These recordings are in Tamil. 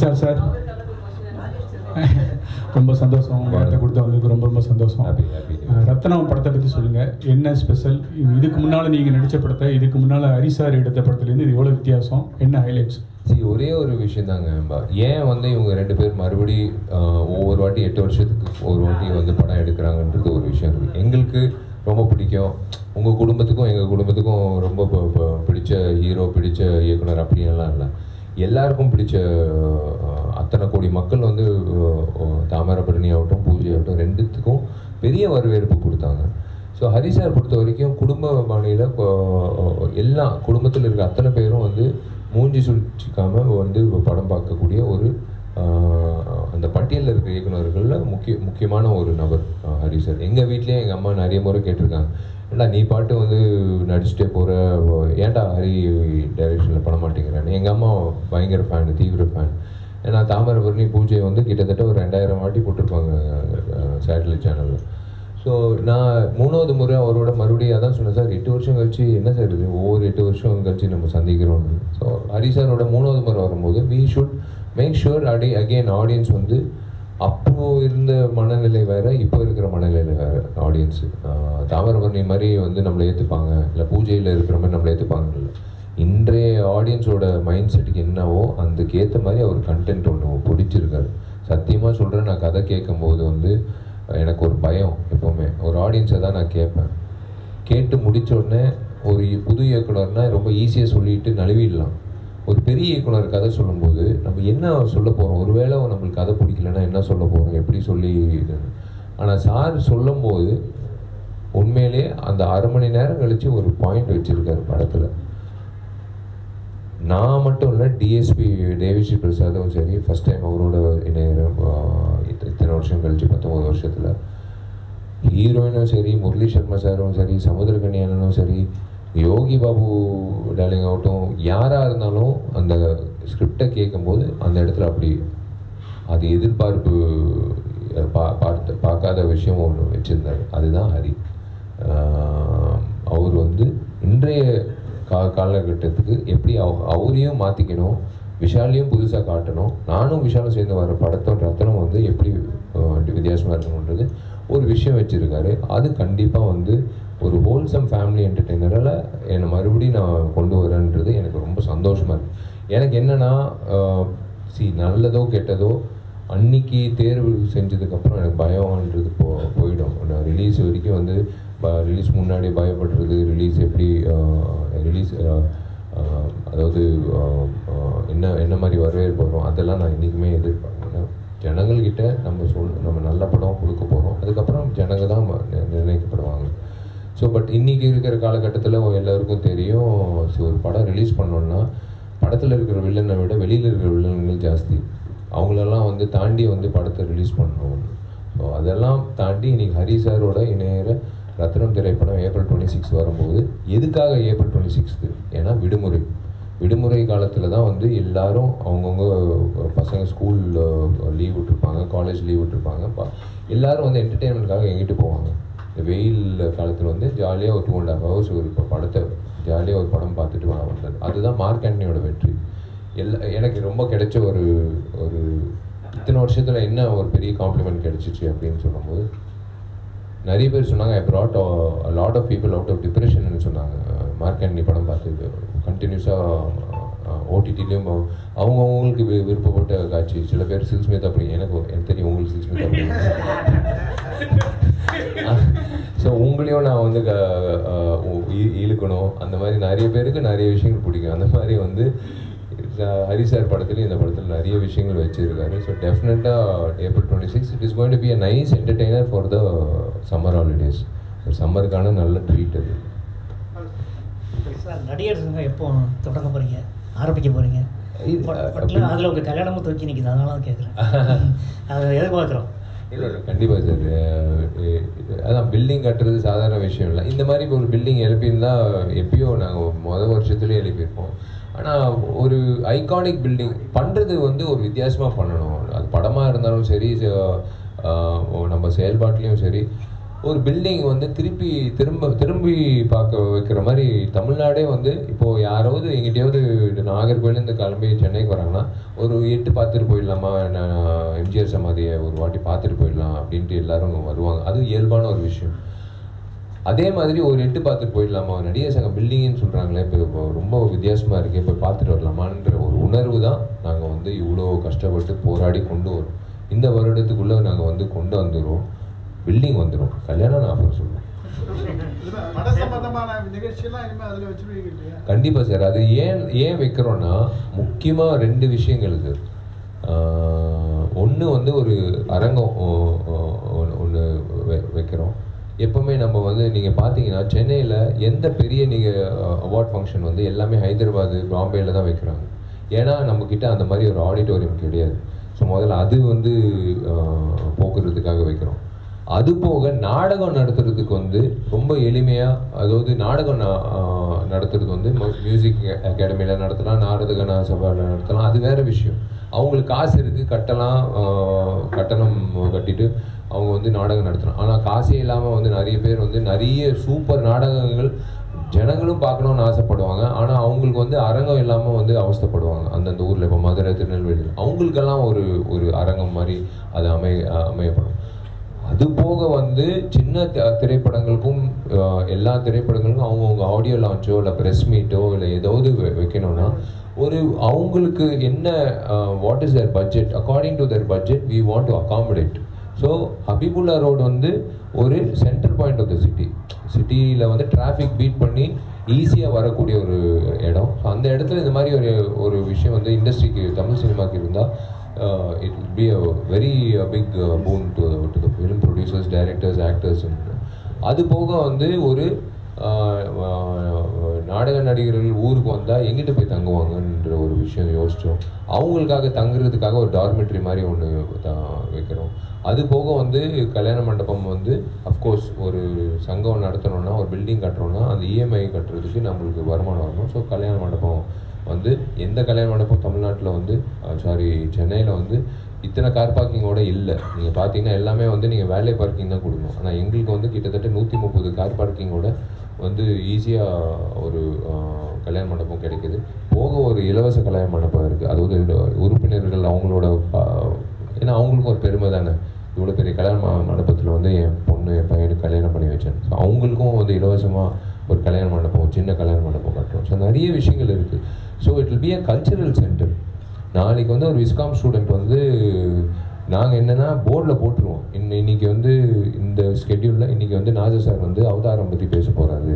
சார் சார் ரொம்ப சந்தோஷம் வார்த்தை கொடுத்து வந்ததுக்கு ரொம்ப ரொம்ப சந்தோஷம். ரத்னம் படத்தை பற்றி சொல்லுங்கள், என்ன ஸ்பெஷல்? இதுக்கு முன்னால் நீங்கள் நடித்த படத்தை இதுக்கு முன்னால் ஹரி சார் எடுத்த படத்துலேருந்து இது எவ்வளோ வித்தியாசம், என்ன ஹைலைட்ஸ்? ஒரே ஒரு விஷயம் தாங்க, ஏன் வந்து இவங்க 2 பேர் மறுபடி ஒவ்வொரு வாட்டி 8 வருஷத்துக்கு ஒரு வாட்டி வந்து படம் எடுக்கிறாங்கன்றது ஒரு விஷயம் இருக்குது. எங்களுக்கு ரொம்ப பிடிக்கும், உங்கள் குடும்பத்துக்கும் எங்கள் குடும்பத்துக்கும் ரொம்ப பிடிச்ச ஹீரோ, பிடிச்ச இயக்குனர் அப்படின்லாம் இல்லை. எல்லாருக்கும் பிடிச்ச அத்தனை கோடி மக்கள் வந்து தாமிரபரணி ஆகட்டும், பூஜை ஆகட்டும், 2த்துக்கும் பெரிய வரவேற்பு கொடுத்தாங்க. ஸோ ஹரி சார் பொறுத்த வரைக்கும் குடும்ப பாணியில் எல்லா குடும்பத்தில் இருக்க அத்தனை பேரும் வந்து மூஞ்சி சுழிச்சிக்காமல் வந்து படம் பார்க்கக்கூடிய ஒரு அந்த பட்டியலில் இருக்கிற இயக்குநர்களில் முக்கியமான ஒரு நபர் ஹரி சார். எங்கள் வீட்லேயே எங்கள் அம்மா நிறைய முறை கேட்டிருக்காங்க, ஏண்டா நீ பாட்டு வந்து நடிச்சுட்டே போகிற, ஏன்டா ஹரி டைரக்ஷனில் பண்ண மாட்டேங்கிறான்னு. எங்கள் அம்மா பயங்கர ஃபேனு, தீவிர ஃபேன். ஏன்னா தாமிரபரணி பூஜை வந்து கிட்டத்தட்ட ஒரு 2000 வாட்டி போட்டிருப்பாங்க சேட்டலைட் சேனலில். ஸோ நான் 3வது முறை அவரோட மறுபடியும் அதான் சொன்னேன், சார் 8 வருஷம் கழிச்சு என்ன சார் இது, ஒவ்வொரு 8 வருஷம் கழிச்சு நம்ம சந்திக்கிறோம்னு. ஸோ ஹரி சாரோட 3வது முறை வரும்போது we should make sure again audience வந்து அப்போது இருந்த மனநிலை வேறு, இப்போ இருக்கிற மனநிலை வேறு. ஆடியன்ஸு தாமிரபரணி மாதிரி வந்து நம்மளை ஏற்றுப்பாங்க, இல்லை பூஜையில் இருக்கிற மாதிரி நம்மளை ஏற்றுப்பாங்க இல்லை. இன்றைய ஆடியன்ஸோட மைண்ட் செட்டுக்கு என்னவோ அதுக்கேற்ற மாதிரி அவர் கண்டென்ட் ஒன்று பிடிச்சிருக்காரு. சத்தியமாக சொல்கிறேன், நான் கதை கேட்கும்போது வந்து எனக்கு ஒரு பயம் எப்போவுமே. ஒரு ஆடியன்ஸை தான் நான் கேட்பேன். கேட்டு முடித்த உடனே ஒரு புது இயக்குனர்னால் ரொம்ப ஈஸியாக சொல்லிட்டு நழுவிடலாம். ஒரு பெரிய இயக்குனர் கதை சொல்லும்போது நம்ம என்ன சொல்ல போகிறோம், ஒருவேளை நம்மளுக்கு கதை பிடிக்கலன்னா என்ன சொல்ல போகிறோம், எப்படி சொல்லி. ஆனால் சார் சொல்லும்போது உண்மையிலே அந்த 1/2 மணி நேரம் கழித்து ஒரு பாயிண்ட் வச்சுருக்காரு படத்தில். நான் மட்டும் இல்லை, டிஎஸ்பி தேவிஸ்ரீ பிரசாதும் சரி, ஃபஸ்ட் டைம் அவரோட இணையர் இத்தனை வருஷம் கழிச்சு 19 வருஷத்தில். ஹீரோயினும் சரி, முரளி சர்மா சாரும் சரி, சமுத்திரக்கனி அண்ணனும் சரி, யோகி பாபு டார்லிங் ஆகட்டும், யாராக இருந்தாலும் அந்த ஸ்கிரிப்டை கேட்கும்போது அந்த இடத்துல அப்படி அது எதிர்பார்ப்பு பார்க்காத விஷயம் ஒன்று வச்சுருந்தார். அதுதான் ஹரி. அவர் வந்து இன்றைய காலகட்டத்துக்கு எப்படி அவரையும் மாற்றிக்கணும், விஷாலையும் புதுசாக காட்டணும், நானும் விஷாலும் சேர்ந்து வர படத்தோட ரத்தனம் வந்து எப்படி வித்தியாசமாக இருக்கணுன்றது ஒரு விஷயம் வச்சுருக்காரு. அது கண்டிப்பாக வந்து ஒரு ஹோல்சம் ஃபேமிலி என்டர்டெய்னரில் என்னை மறுபடியும் நான் கொண்டு வரேன்றது எனக்கு ரொம்ப சந்தோஷமாக இருக்குது. எனக்கு என்னென்னா நல்லதோ கெட்டதோ அன்றைக்கி தேர்வு செஞ்சதுக்கப்புறம் எனக்கு பயம்ன்றது போயிடும். நான் ரிலீஸ் வரைக்கும் வந்து ரிலீஸ் முன்னாடி பயப்படுறது, ரிலீஸ் எப்படி ரிலீஸ் அதாவது என்ன மாதிரி வரவேற்பு வரும், அதெல்லாம் நான் என்றைக்குமே எதிர்பார்க்கணும். ஜனங்கள்கிட்ட நம்ம நல்ல படம் கொடுக்க போகிறோம், அதுக்கப்புறம் ஜனங்க தான் நிர்ணயிக்கப்படுவாங்க. ஸோ பட் இன்றைக்கி இருக்கிற காலகட்டத்தில் எல்லாருக்கும் தெரியும், ஒரு படம் ரிலீஸ் பண்ணோன்னா படத்தில் இருக்கிற வில்லனை விட வெளியில் இருக்கிற வில்லன்கள் ஜாஸ்தி. அவங்களெல்லாம் வந்து தாண்டி வந்து படத்தை ரிலீஸ் பண்ணணும். ஸோ அதெல்லாம் தாண்டி இன்றைக்கி ஹரி சாரோட இணையற ரத்னம் திரைப்படம் ஏப்ரல் 26 வரும்போது, எதுக்காக ஏப்ரல் 26? ஏன்னா விடுமுறை காலத்தில் தான் வந்து எல்லோரும் அவங்கவுங்க பசங்க ஸ்கூல் லீவ் விட்டுருப்பாங்க, காலேஜ் லீவ் விட்டுருப்பாங்க, எல்லோரும் வந்து என்டர்டெயின்மெண்ட்காக எங்கிட்டு போவாங்க. இந்த வெயில் காலத்தில் வந்து ஜாலியாக ஒரு 2.5 hours ஒரு படத்தை ஜாலியாக ஒரு படம் பார்த்துட்டு வந்தது. அதுதான் மார்க் ஆண்டனியோட வெற்றி. எனக்கு ரொம்ப கிடைச்ச ஒரு இத்தனை வருஷத்தில் என்ன ஒரு பெரிய காம்ப்ளிமெண்ட் கிடைச்சிச்சு அப்படின்னு சொல்லும்போது, நிறைய பேர் சொன்னாங்க, ஐ brought a lot of people out of depressionன்னு சொன்னாங்க. மார்க் ஆண்டனி படம் பார்த்து கண்டினியூஸாக ஓடிடிலையும் அவங்கவுங்களுக்கு விருப்பப்பட்ட காட்சி. சில பேர் சில் ஸ்மித் அப்படி, எனக்கு தெரியும் உங்களுக்கு சில் ஸ்மித் அப்படி. ஸோ உங்களையும் நான் வந்து இழுக்கணும், அந்த மாதிரி நிறைய பேருக்கு நிறைய விஷயங்கள் பிடிக்கும். அந்த மாதிரி வந்து ஹரி சார் படத்துலையும் இந்த படத்தில் நிறைய விஷயங்கள் வச்சுருக்காரு. ஸோ டெஃபினட்டாக April 26 it is going to be a nice entertainer for the summer holidays. சம்மருக்கான நல்ல ட்ரீட் அது. சார் நடிகர் சங்கம் எப்போ தொடங்க போகிறீங்க, ஆரம்பிக்க போகிறீங்க? அதில் உங்கள் கல்யாணமும் தூக்கி நிற்கிது, அதனால தான் கேட்குறேன். அதை எதிர்பார்க்குறோம். இல்லை கண்டிப்பாக சார். அதான் பில்டிங் கட்டுறது சாதாரண விஷயம் இல்லை. இந்த மாதிரி இப்போ ஒரு பில்டிங் எழுப்பியிருந்தால் எப்பயோ நாங்கள் வருஷத்துலேயே எழுப்பியிருப்போம். ஆனால் ஒரு ஐகானிக் பில்டிங் பண்ணுறது வந்து ஒரு வித்தியாசமாக பண்ணணும். அது படமாக இருந்தாலும் சரி, நம்ம செயல்பாட்டிலையும் சரி, ஒரு பில்டிங் வந்து திரும்பி பார்க்க வைக்கிற மாதிரி தமிழ்நாடே வந்து இப்போது யாராவது எங்கிட்டையாவது நாகர்கோவிலேருந்து கிளம்பி சென்னைக்கு வராங்கன்னா ஒரு 8 பார்த்துட்டு போயிடலாமா, எம்ஜிஆர் சமாதியை ஒரு வாட்டி பார்த்துட்டு போயிடலாம் அப்படின்ட்டு எல்லாரும் வருவாங்க. அது இயல்பான ஒரு விஷயம். அதே மாதிரி ஒரு 8 பார்த்துட்டு போயிடலாமா, நடிகர் சங்கம் பில்டிங்னு சொல்கிறாங்களே இப்போ ரொம்ப வித்தியாசமாக இருக்குது, இப்போ பார்த்துட்டு வரலாமான்ற ஒரு உணர்வு தான் நாங்கள் வந்து இவ்வளோ கஷ்டப்பட்டு போராடி கொண்டு வரோம். இந்த வருடத்துக்குள்ளே நாங்கள் வந்து கொண்டு வந்துடுவோம், பில்டிங் வந்துடும். கல்யாணம் நான் அப்புறம் சொல்லுவேன். கண்டிப்பாக சார். அது ஏன் வைக்கிறோன்னா முக்கியமாக 2 விஷயங்கள் இது. ஒன்று வந்து ஒரு அரங்கம் ஒன்று வைக்கிறோம். எப்போவுமே நம்ம வந்து நீங்கள் பார்த்தீங்கன்னா சென்னையில் எந்த பெரிய நீங்கள் அவார்ட் ஃபங்க்ஷன் வந்து எல்லாமே ஹைதராபாத் பாம்பேயில் தான் வைக்கிறாங்க. ஏன்னா நம்மக்கிட்ட அந்த மாதிரி ஒரு ஆடிட்டோரியம் கிடையாது. ஸோ முதல்ல அது வந்து போக்குறதுக்காக வைக்கிறோம். அது போக நாடகம் நடத்துறதுக்கு வந்து ரொம்ப எளிமையாக, அதாவது நாடகம் நடத்துறது வந்து மியூசிக் அகாடமியில் நடத்தலாம், நாடக சபாவில் நடத்தலாம், அது வேறு விஷயம். அவங்களுக்கு காசு இருக்குது, கட்டணம் கட்டிட்டு அவங்க வந்து நாடகம் நடத்தலாம். ஆனால் காசே இல்லாமல் வந்து நிறைய பேர் வந்து நிறைய சூப்பர் நாடகங்கள் ஜனங்களும் பார்க்கணுன்னு ஆசைப்படுவாங்க. ஆனால் அவங்களுக்கு வந்து அரங்கம் இல்லாமல் வந்து அவஸ்தைப்படுவாங்க. அந்தந்த ஊரில் இப்போ மதுரை, திருநெல்வேலி அவங்களுக்கெல்லாம் ஒரு அரங்கம் மாதிரி அது அமையப்படும். அது போக வந்து சின்ன திரைப்படங்களுக்கும் எல்லா திரைப்படங்களுக்கும் அவங்கவுங்க ஆடியோ லான்ச்சோ இல்லை ப்ரெஸ் மீட்டோ இல்லை ஏதாவது வைக்கணும்னா அவங்களுக்கு என்ன what is their budget, according to their budget we want to accommodate. So Habibullah road வந்து ஒரு சென்டர் பாயிண்ட் ஆஃப் த சிட்டியில் வந்து டிராஃபிக் பீட் பண்ணி ஈஸியாக வரக்கூடிய ஒரு இடம். ஸோ அந்த இடத்துல இந்த மாதிரி ஒரு விஷயம் வந்து இண்டஸ்ட்ரிக்கு, தமிழ் சினிமாவுக்கு இருந்தால் it will be a very big boon to the film producers, directors, actors. அது போக வந்து ஒரு நாடக நடிகர்கள் ஊருக்கு வந்தால் எங்கிட்ட போய் தங்குவாங்கன்ற ஒரு விஷயம் யோசித்தோம். அவங்களுக்காக தங்குறதுக்காக ஒரு டார்மெட்ரி மாதிரி ஒன்று வைக்கிறோம். அது போக வந்து கல்யாண மண்டபம் வந்து அஃப்கோர்ஸ் ஒரு சங்கம் நடத்தணும்னா, ஒரு பில்டிங் கட்டுறோன்னா அந்த இஎம்ஐ கட்டுறதுக்கு நம்மளுக்கு வருமானம் வரணும். ஸோ கல்யாண மண்டபம் வந்து எந்த கல்யாண மண்டபம் தமிழ்நாட்டில் வந்து சென்னையில் வந்து இத்தனை கார் பார்க்கிங்கோட இல்லை. நீங்கள் பார்த்தீங்கன்னா எல்லாமே வந்து நீங்கள் வேலை பார்க்கிங் தான் கொடுக்கணும். ஆனால் எங்களுக்கு வந்து கிட்டத்தட்ட 130 கார் பார்க்கிங்கோட வந்து ஈஸியாக ஒரு கல்யாண மண்டபம் கிடைக்குது. போக ஒரு இலவச கல்யாண மண்டபம் இருக்குது. அதாவது உறுப்பினர்கள் அவங்களோட, ஏன்னா அவங்களுக்கும் ஒரு பெருமை தானே, இவ்வளோ பெரிய கல்யாண மண்டபத்தில் வந்து என் பொண்ணு என் பையனுக்கு கல்யாணம் பண்ணி வச்சேன். ஸோ அவங்களுக்கும் வந்து இலவசமாக ஒரு கல்யாண மண்டபம், சின்ன கல்யாண மண்டபம் கட்டுறோம். ஸோ நிறைய விஷயங்கள் இருக்குது. So it will be a cultural centre. நாளைக்கு வந்து ஒரு விஸ்காம் ஸ்டூடெண்ட் வந்து நாங்கள் என்னென்னா போர்டில் போட்டுருவோம், இன்றைக்கி வந்து இந்த ஸ்கெட்யூலில் இன்றைக்கி வந்து நாஜர் சார் வந்து அவதாரம் பற்றி பேச போகிறாரு,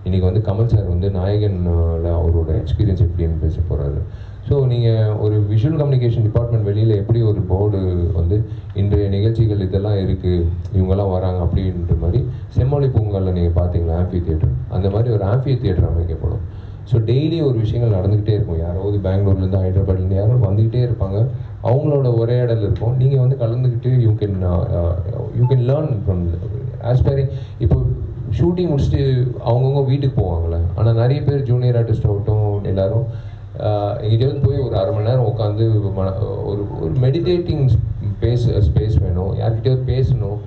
இன்றைக்கி வந்து கமல் சார் வந்து நாயகனில் அவரோட எக்ஸ்பீரியன்ஸ் எப்படின்னு பேச போகிறாரு. ஸோ நீங்கள் ஒரு விஷுவல் கம்யூனிகேஷன் டிபார்ட்மெண்ட் வெளியில் எப்படி ஒரு போர்டு வந்து இன்றைய நிகழ்ச்சிகள் இதெல்லாம் இருக்குது, இவங்கெல்லாம் வராங்க அப்படின்ற மாதிரி செம்மொழி பூங்காவில் நீங்கள் பார்த்தீங்களா ஆம்பி தியேட்டர், அந்த மாதிரி ஒரு ஆம்பி தியேட்டர் அமைக்கப்படும். ஸோ டெய்லி ஒரு விஷயங்கள் நடந்துக்கிட்டே இருக்கும். யாராவது பெங்களூர்லேருந்து ஹைதராபாத்லேருந்து யாரும் வந்துக்கிட்டே இருப்பாங்க, அவங்களோட உரையாடல் இருக்கும். நீங்கள் வந்து கலந்துக்கிட்டு you can learn from aspiring. இப்போ ஷூட்டிங் முடிச்சுட்டு அவங்கவுங்க வீட்டுக்கு போவாங்களே, ஆனால் நிறைய பேர் ஜூனியர் ஆர்டிஸ்ட் ஆகட்டும் எல்லோரும் எங்கிட்ட போய் ஒரு அரை மணி நேரம் உட்காந்து ஒரு மெடிடேட்டிங் ஸ்பேஸ் வேணும், யார்கிட்டயாவது பேசணும்,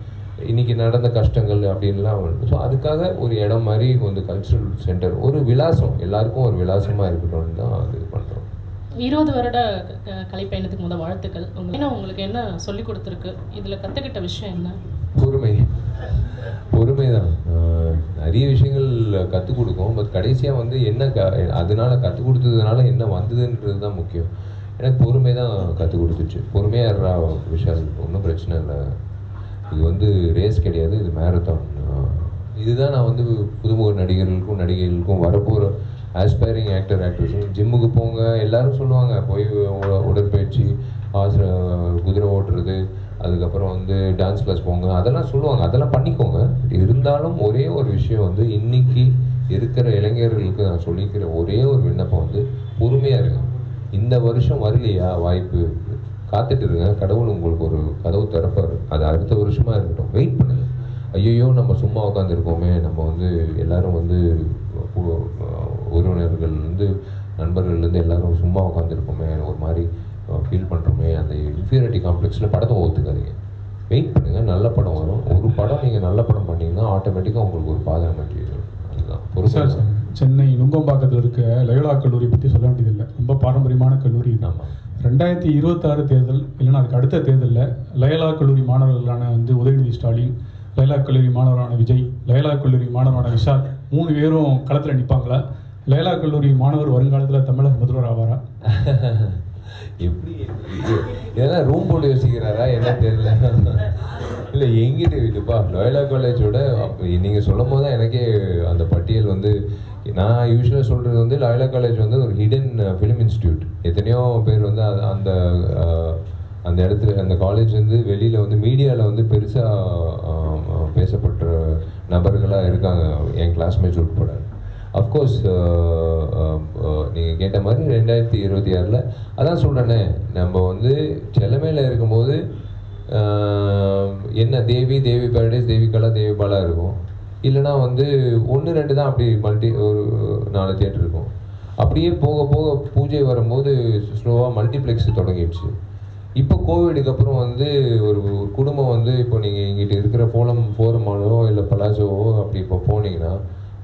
இன்றைக்கி நடந்த கஷ்டங்கள் அப்படின்லாம். ஸோ அதுக்காக ஒரு இடம் மாதிரி வந்து கல்ச்சுரல் சென்டர், ஒரு விலாசம், எல்லாருக்கும் ஒரு விலாசமாக இருக்கணும்னு தான் அது பண்ணுறோம். 20 வருட கலைப்பயணத்துக்கு முதல் வாழ்த்துக்கள். உங்களுக்கு என்ன சொல்லிக் கொடுத்துருக்கு, இதில் கற்றுக்கிட்ட விஷயம் என்ன? பொறுமை தான். நிறைய விஷயங்கள் கற்றுக் கொடுக்கும். பட் கடைசியாக வந்து என்ன அதனால கற்றுக் கொடுத்ததுனால என்ன வந்ததுன்றது தான் முக்கியம். எனக்கு பொறுமை தான் கற்றுக் கொடுத்துச்சு. பொறுமையாக விஷயம் ஒன்றும் பிரச்சனை இல்லை. இது வந்து ரேஸ் கிடையாது, இது மேரத்தான். இதுதான் நான் வந்து புதுமுக நடிகைகளுக்கும் வரப்போகிற ஆஸ்பைரிங் ஆக்டர்ஸும் ஜிம்முக்கு போங்க எல்லாரும் சொல்லுவாங்க, போய் உடற்பயிற்சி, குதிரை ஓட்டுறது, அதுக்கப்புறம் வந்து டான்ஸ் கிளாஸ் போங்க, அதெல்லாம் சொல்லுவாங்க, அதெல்லாம் பண்ணிக்கோங்க. இருந்தாலும் ஒரே ஒரு விஷயம் வந்து இன்றைக்கி இருக்கிற இளைஞர்களுக்கு நான் சொல்லிக்கிற ஒரே ஒரு விண்ணப்பம் வந்து பொறுமையாக இருங்க. இந்த வருஷம் வரலையா வாய்ப்பு, காத்துட்டு இருங்க, கடவுள் உங்களுக்கு ஒரு கதவு திறப்பார். அது அடுத்த வருஷமாக இருக்கட்டும், வெயிட் பண்ணுங்கள். ஐயோ நம்ம சும்மா உட்காந்துருக்கோமே, நம்ம வந்து எல்லோரும் வந்து உறவினர்கள்லேருந்து நண்பர்கள்லேருந்து எல்லோரும் சும்மா உட்காந்துருக்கோமே, ஒரு மாதிரி ஃபீல் பண்ணுறோமே, அந்த இன்ஃபீரியாரிட்டி காம்ப்ளெக்ஸில் படத்தை ஒத்துக்காதீங்க. வெயிட் பண்ணுங்கள், நல்ல படம் வரும். ஒரு படம் நீங்கள் நல்ல படம் பண்ணிங்கன்னா ஆட்டோமேட்டிக்காக உங்களுக்கு ஒரு பாதை அமைக்கி. அதுதான் சார். சென்னை நுங்கம்பாக்கத்தில் இருக்க லயோலா கல்லூரி பற்றி சொல்ல வேண்டியதில்லை, ரொம்ப பாரம்பரியமான கல்லூரி. ஆமாம். 2026 தேர்தல் இல்லைன்னா அதுக்கு அடுத்த தேர்தலில் லயோலா கல்லூரி மாணவர்களான உதயநிதி ஸ்டாலின், லயோலா கல்லூரி மாணவரான விஜய், லயோலா கல்லூரி மாணவரான விஷால் 3 பேரும் களத்தில் நிற்பாங்களா? லயோலா கல்லூரி மாணவர் வருங்காலத்தில் தமிழக முதல்வர் ஆவாரா? எப்படி இதெல்லாம் ரூம் போட்டு யோசிக்கிறாரா என்ன தெரியல. இல்லை எங்கிட்ட இருக்குப்பா லயோலா காலேஜோட நீங்கள் சொல்லும் போது தான் எனக்கே அந்த பட்டியல் நான் யூஸ்வலாக சொல்கிறது லயோலா காலேஜ் ஒரு ஹிடன் ஃபிலிம் இன்ஸ்டியூட். எத்தனையோ பேர் அந்த அந்த இடத்துல அந்த காலேஜ் வெளியில் மீடியாவில் பெருசாக பேசப்பட்ட நபர்களாக இருக்காங்க, என் கிளாஸ்மேட்ஸ் உட்பட. அஃப்கோர்ஸ் நீங்கள் கேட்ட மாதிரி 2026 அதான் சொல்கிறேனே, நம்ம செல்லமேல இருக்கும்போது என்ன தேவி பேரடைஸ், தேவி கலா, தேவி பாலா இருக்கும். இல்லைனா 1-2 தான் அப்படி ஒரு 4 தியேட்டர் இருக்கும். அப்படியே போக போக பூஜை வரும்போது ஸ்லோவாக மல்டிப்ளெக்ஸ் தொடங்கிடுச்சு. இப்போ கோவிடுக்கு அப்புறம் ஒரு குடும்பம் இப்போ நீங்கள் இங்கிட்ட இருக்கிற ஃபோரமாலோ இல்லை பலாசோவோ அப்படி இப்போ போனீங்கன்னா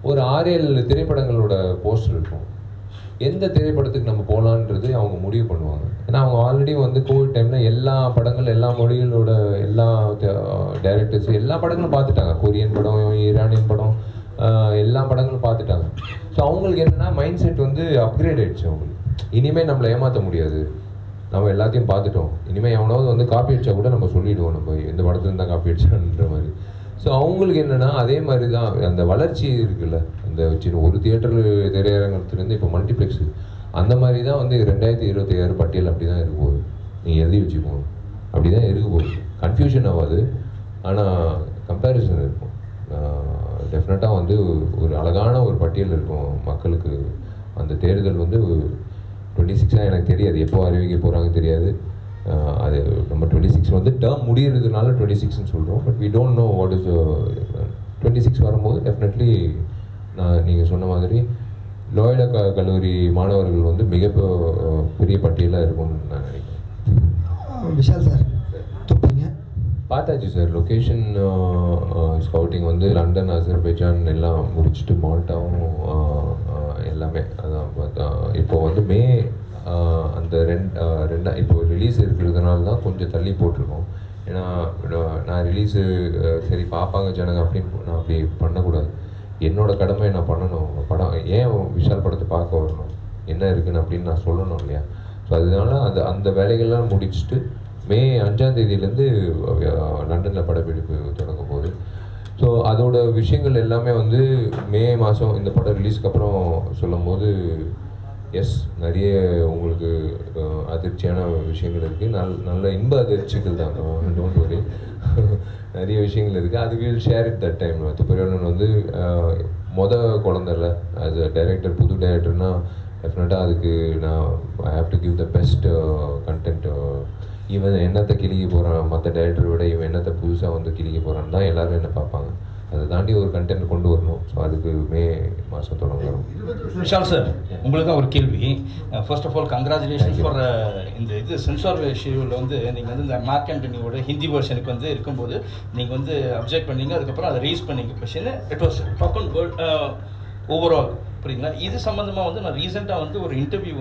ஒரு 6-7 திரைப்படங்களோட போஸ்டர் இருக்கும். எந்த திரைப்படத்துக்கு நம்ம போகலான்றது அவங்க முடிவு பண்ணுவாங்க. ஏன்னா அவங்க ஆல்ரெடி கோவிட் டைமில் எல்லா படங்கள், எல்லா மொழிகளோட எல்லா டைரக்டர்ஸ் எல்லா படங்களும் பார்த்துட்டாங்க. கொரியன் படம், ஈரானியன் படம், எல்லா படங்களும் பார்த்துட்டாங்க. ஸோ அவங்களுக்கு என்னென்னா மைண்ட் செட் அப்கிரேட் ஆகிடுச்சு. அவங்களுக்கு இனிமேல் நம்மளை ஏமாற்ற முடியாது, நம்ம எல்லாத்தையும் பார்த்துட்டோம், இனிமேல் எவனாவது காப்பி அடித்தா கூட நம்ம சொல்லிவிடுவோம், நம்ம இந்த படத்துலேருந்து தான் காப்பி அடிச்சான்ற மாதிரி. ஸோ அவங்களுக்கு என்னென்னா அதே மாதிரி தான் அந்த வளர்ச்சி இருக்குல்ல, அந்த சின்ன ஒரு தியேட்டர் திரையரங்கத்துலேருந்து இப்போ மல்டிப்ளெக்ஸு, அந்த மாதிரி தான் 2026 பட்டியல் அப்படி தான் இருக்க போகுது. நீங்கள் எழுதி வச்சுக்கோங்க, அப்படி தான் இருக்க போகுது. கன்ஃபியூஷன் ஆகாது, ஆனால் கம்பேரிசன் இருக்கும். டெஃபினட்டாக ஒரு அழகான ஒரு பட்டியல் இருக்கும் மக்களுக்கு. அந்த தேர்தல் 26 எனக்கு தெரியாது, எப்போ அறிவிக்க போகிறாங்க தெரியாது. அது நம்ம 26 டேர்ம் முடிகிறதுனால 26ன்னு சொல்கிறோம். But we don't know what is 26 வரும்போது டெஃபினெட்லி நீங்கள் சொன்ன மாதிரி லயோலா கல்லூரி மாணவர்கள் மிக பெரிய பட்டியலாக இருக்கும்னு நான் நினைக்கிறேன். விஷால் சார் பார்த்தாச்சு sir. Location scouting London, Azerbaijan எல்லாம் முடிச்சுட்டு மால்ட்டாவும் எல்லாமே அதான். இப்போ மே அந்த இப்போ ரிலீஸ் இருக்கிறதுனால தான் கொஞ்சம் தள்ளி போட்டிருக்கோம். ஏன்னா நான் ரிலீஸு சரி பார்ப்பாங்க ஜனங்க அப்படின்னு நான் அப்படி பண்ணக்கூடாது. என்னோடய கடமை நான் பண்ணணும். படம் ஏன் விஷால் படத்தை பார்க்க வரணும், என்ன இருக்குன்னு அப்படின்னு நான் சொல்லணும் இல்லையா? ஸோ அதனால அந்த வேலைகள்லாம் முடிச்சுட்டு மே 5ஆம் தேதியிலேருந்து லண்டனில் படப்பிடிப்பு தொடங்க போகுது. ஸோ அதோட விஷயங்கள் எல்லாமே மே மாதம் இந்த படம் ரிலீஸ்க்கு அப்புறம் சொல்லும் போது எஸ் நிறைய உங்களுக்கு அதிர்ச்சியான விஷயங்கள் இருக்குது. நல்ல இன்ப அதிர்ச்சிகள் தான், டோன்ட் வரி. நிறைய விஷயங்கள் இருக்குது. அது will share it that time. துப்பறியாளன் குழந்தைல ஆஸ் அ டைரக்டர், புது டைரக்டர்னா டெஃபினட்டாக அதுக்கு நான் I have to give the best content. இவன் என்னத்தை கிழிக்க போகிறான், மற்ற டைரக்டரை விட இவன் என்னத்தை புதுசாக கிழிக்க போகிறான்னு தான் எல்லோரும் என்ன பார்ப்பாங்க. அதை தாண்டி ஒரு கண்டென்ட் கொண்டு வரணும். ஸோ அதுக்கு மே மாதம் தொடங்கணும். விஷால் சார், உங்களுக்கு தான் ஒரு கேள்வி. First of all congratulations for இந்த சென்சார் ஷெடியூலில் நீங்கள் இந்த மார்க் ஆண்டனியோட ஹிந்தி வெர்ஷனுக்கு இருக்கும்போது நீங்கள் அப்ஜெக்ட் பண்ணீங்க, அதுக்கப்புறம் அதை ரீஸ் பண்ணீங்க question. It was talk on world overall, புரியுங்களா? இது சம்மந்தமாக நான் ரீசெண்டாக ஒரு இன்டர்வியூ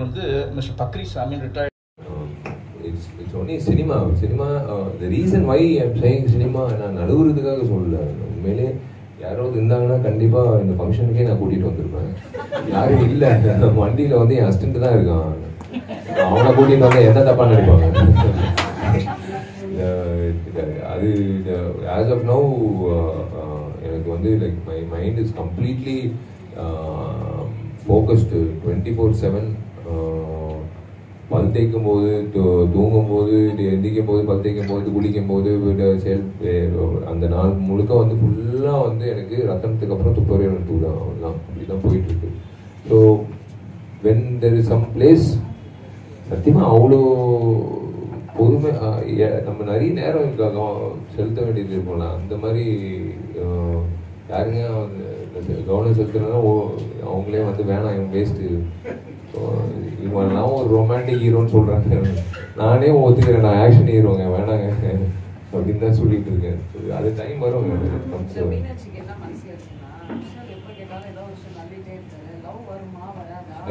மிஸ்டர் பக்ரி சாமி retired. It's only cinema. The reason why I'm saying cinema, நான் நழுவுறதுக்காக சொல்லல. உண்மையிலே யாராவது இருந்தாங்கன்னா கண்டிப்பாக இந்த ஃபங்க்ஷனுக்கே நான் கூட்டிகிட்டு வந்திருப்பேன். யாரும் இல்லை, வண்டியில் என் அசிஸ்டன்ட் தான் இருக்கான். அவனை கூட்டிகிட்டு வந்தால் என்ன தப்பாக நினைப்பாங்க. அது ஆஸ் ஆஃப் நவ் எனக்கு like my mind is completely focused 24/7. பல் தேய்க்கும் போது, தூங்கும் போது, எந்திக்கும் போது, பல் தேய்க்கும் போது, குளிக்கும் போது, அந்த நாள் முழுக்க ஃபுல்லாக எனக்கு ரத்தனத்துக்கு அப்புறம் துப்பறியாளன் டூ தான். அவ்வளோதான், இப்படிதான் போயிட்டுருக்கு. So when there is some place, சத்தியமாக அவ்வளோ பொறுமை நம்ம நிறைய நேரம் செலுத்த வேண்டியது இருக்கும்ல. அந்த மாதிரி யாருங்க கவனம் செலுத்துறதுனா அவங்களே வேணாம், இவங்க வேஸ்ட்டு, இவங்கெல்லாம் ஒரு ரொமான்டிக் ஹீரோன்னு சொல்கிறாங்க. நானே ஒத்துக்கிறேன், நான் ஆக்ஷன் ஹீரோங்க, வேணாங்க அப்படின்னு தான் சொல்லிட்டு இருக்கேன். அது டைம் வரும்.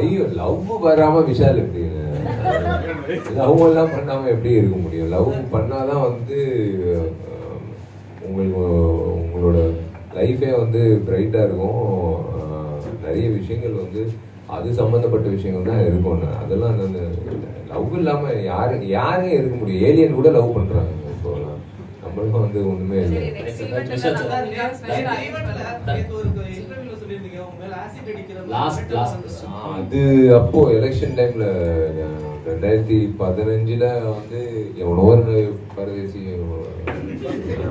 ஐயோ, லவ் வராம விஷால் எப்படி? லவ் எல்லாம் பண்ணாம எப்படி இருக்க முடியும்? லவ் பண்ணாதான் வந்து உங்களோட லைஃபே வந்து பிரைட்டா இருக்கும். நிறைய விஷயங்கள் வந்து அது சம்பந்தப்பட்ட விஷயங்கள் தான் இருக்கும். அதெல்லாம் லவ் இல்லாம யாரே இருக்க முடியும்? ஏலியன் கூட லவ் பண்றாங்க. இப்போ நம்மளுக்கும் வந்து ஒண்ணுமே இல்லை. அது அப்போ எலெக்ஷன் டைம்ல 2015 வந்து எவனோ ஒரு பரதேசி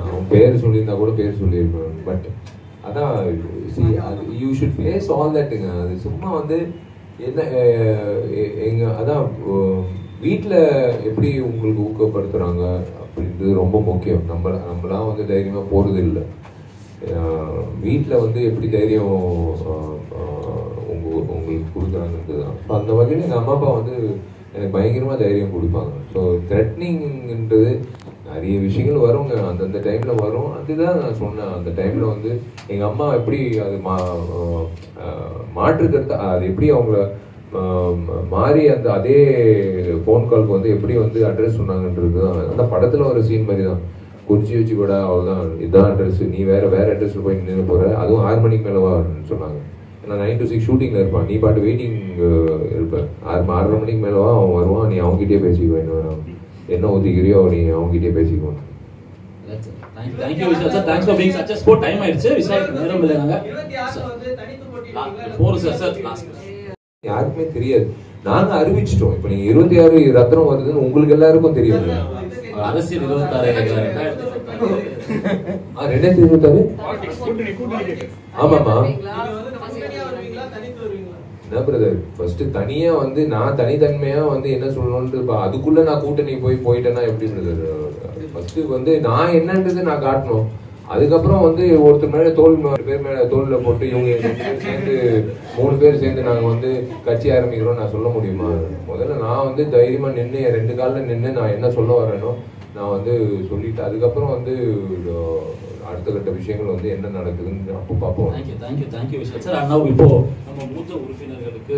அவன் பேர் சொல்லியிருந்தா கூட பேர் சொல்லியிருப்பேன். பட் அதான் யூ ஷுட் ஃபேஸ் ஆல் தட்டுங்க. அது சும்மா வந்து என்ன எங்க அதான் வீட்டில் எப்படி உங்களுக்கு ஊக்கப்படுத்துறாங்க அப்படின்றது ரொம்ப முக்கியம். நம்மளாம் வந்து தைரியமாக போகிறது இல்லை. வீட்டில் வந்து எப்படி தைரியம் உங்களுக்கு கொடுக்குறாங்கன்றது தான். ஸோ அந்த வகையில் எங்கள் அம்மா அப்பா வந்து எனக்கு பயங்கரமாக தைரியம் கொடுப்பாங்க. ஸோ த்ரெட்னிங்ன்றது நிறைய விஷயங்கள் வருங்க, அந்தந்த டைமில் வரும். அதுதான் நான் சொன்னேன். அந்த டைமில் வந்து எங்கள் அம்மா எப்படி அது மாற்றுக்கிறது, அது எப்படி அவங்கள மாறி அந்த அதே ஃபோன் கால்க்கு வந்து எப்படி வந்து அட்ரஸ் சொன்னாங்கன்றது தான். அந்த படத்தில் ஒரு சீன் மாதிரி தான். குறிச்சி வச்சு கூட அவ்வளோதான், இதுதான் அட்ரஸ், நீ வேற அட்ரஸில் போய் நின்று போகிற, அதுவும் 6 மணிக்கு மேலே வான்னு சொன்னாங்க. ஏன்னா 9 to 6 ஷூட்டிங்கில் இருப்பான், நீ பாட்டு வெயிட்டிங் இருப்பேன். 6:30 மணிக்கு மேலே அவன் வருவான், நீ அவங்ககிட்டயே பேசிக்குவேன். என்ன ஒதுக்கிறியோ நீ அவங்ககிட்டயே பேசிக்குவோம். Thank you Vishal sir, thanks for being such a sport. Time ஆயிடுச்சு, விஷால் நேரம் இல்லைங்க. போர் சார் யாருக்குமே தெரியாது, நாங்க அறிவிச்சிட்டோம். இப்ப நீங்க 26 ரத்னம் வருதுன்னு உங்களுக்கு எல்லாருக்கும் தெரியும். அரசியல் 26 2026 ஆமாமா. என்ன பிரதர், ஃபர்ஸ்ட் தனியா வந்து நான் தனித்தன்மையா வந்து என்ன சொல்லணும்னு அதுக்குள்ள நான் கூட்டணி போயிட்டேன்னா எப்படி பிரதர்? ஃபர்ஸ்ட் வந்து நான் என்னன்றது நான் காட்டணும். அதுக்கப்புறம் வந்து ஒருத்தர் மேல பேர் மேல தோல்ல போட்டு இவங்க சேர்ந்து 3 பேர் சேர்ந்து நாங்க வந்து கட்சி ஆரம்பிக்கிறோம் நான் சொல்ல முடியுமா? முதல்ல நான் வந்து தைரியமா நின்று 2 காலில் நின்று நான் என்ன சொல்ல வரேனோ நான் வந்து சொல்லிட்டு அதுக்கப்புறம் வந்து அடுத்த கட்ட விஷயங்கள் வந்து என்ன நடக்குதுன்னு அப்போ பார்ப்போம். Thank you Vishal sir. அண்ணா இப்போ நம்ம மூத்த உறுப்பினர்களுக்கு